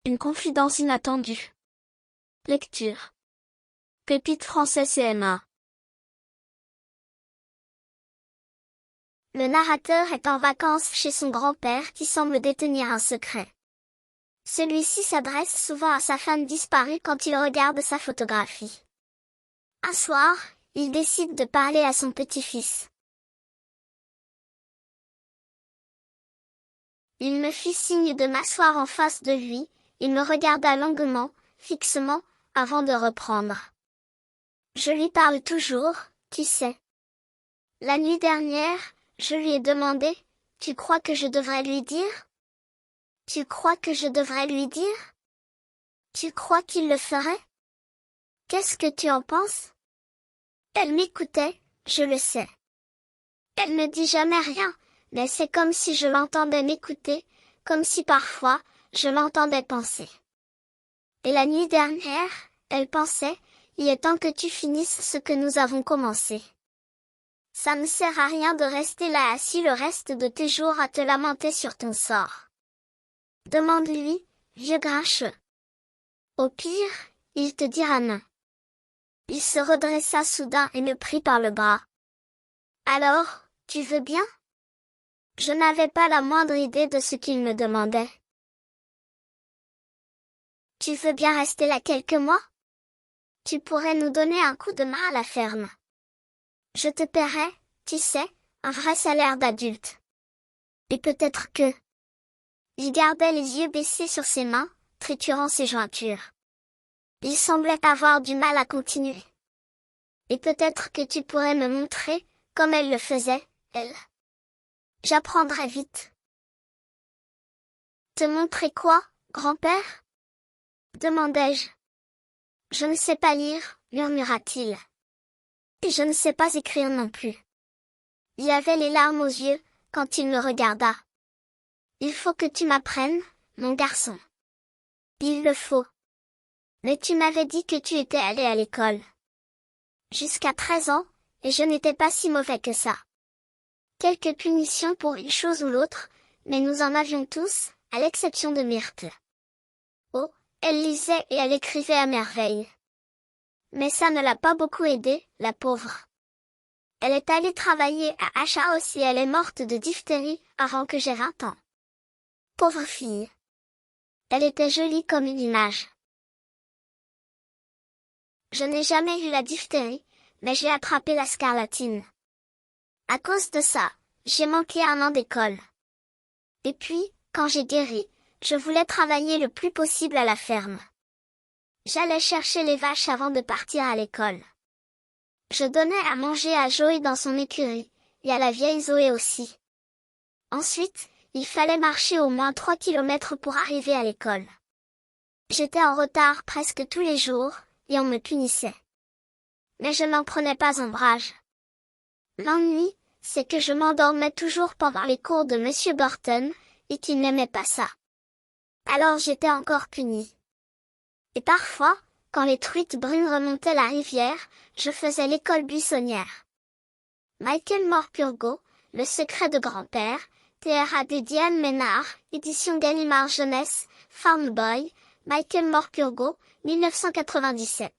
Une confidence inattendue. Lecture. Pépite français CM1. Le narrateur est en vacances chez son grand-père qui semble détenir un secret. Celui-ci s'adresse souvent à sa femme disparue quand il regarde sa photographie. Un soir, il décide de parler à son petit-fils. Il me fit signe de m'asseoir en face de lui, il me regarda longuement, fixement, avant de reprendre. Je lui parle toujours, tu sais. La nuit dernière, je lui ai demandé, tu crois que je devrais lui dire? Tu crois que je devrais lui dire? Tu crois qu'il le ferait? Qu'est-ce que tu en penses? Elle m'écoutait, je le sais. Elle ne dit jamais rien, mais c'est comme si je l'entendais m'écouter, comme si parfois, je l'entendais penser. Et la nuit dernière, elle pensait, il est temps que tu finisses ce que nous avons commencé. Ça ne sert à rien de rester là assis le reste de tes jours à te lamenter sur ton sort. Demande-lui, vieux grincheux. Au pire, il te dira non. Il se redressa soudain et me prit par le bras. Alors, tu veux bien? Je n'avais pas la moindre idée de ce qu'il me demandait. Tu veux bien rester là quelques mois? Tu pourrais nous donner un coup de main à la ferme. Je te paierai, tu sais, un vrai salaire d'adulte. Et peut-être que... Il gardait les yeux baissés sur ses mains, triturant ses jointures. Il semblait avoir du mal à continuer. Et peut-être que tu pourrais me montrer, comme elle le faisait, elle. J'apprendrai vite. Te montrer quoi, grand-père? Demandai-je. Je ne sais pas lire, murmura-t-il. Et je ne sais pas écrire non plus. Il avait les larmes aux yeux, quand il me regarda. Il faut que tu m'apprennes, mon garçon. Il le faut. Mais tu m'avais dit que tu étais allé à l'école. Jusqu'à 13 ans, et je n'étais pas si mauvais que ça. Quelques punitions pour une chose ou l'autre, mais nous en avions tous, à l'exception de Myrte. Oh, elle lisait et elle écrivait à merveille. Mais ça ne l'a pas beaucoup aidée, la pauvre. Elle est allée travailler à Achaos et elle est morte de diphtérie avant que j'aie 20 ans. Pauvre fille. Elle était jolie comme une image. Je n'ai jamais eu la diphtérie, mais j'ai attrapé la scarlatine. À cause de ça, j'ai manqué 1 an d'école. Et puis, quand j'ai guéri, je voulais travailler le plus possible à la ferme. J'allais chercher les vaches avant de partir à l'école. Je donnais à manger à Joey dans son écurie, et à la vieille Zoé aussi. Ensuite, il fallait marcher au moins 3 kilomètres pour arriver à l'école. J'étais en retard presque tous les jours, et on me punissait. Mais je n'en prenais pas ombrage. L'ennui, c'est que je m'endormais toujours pendant les cours de Monsieur Burton, et qu'il n'aimait pas ça. Alors j'étais encore punie. Et parfois, quand les truites brunes remontaient la rivière, je faisais l'école buissonnière. Michael Morpurgo, Le secret de grand-père, TRAD Diane Ménard, édition Gallimard Jeunesse, Farm Boy, Michael Morpurgo, 1997.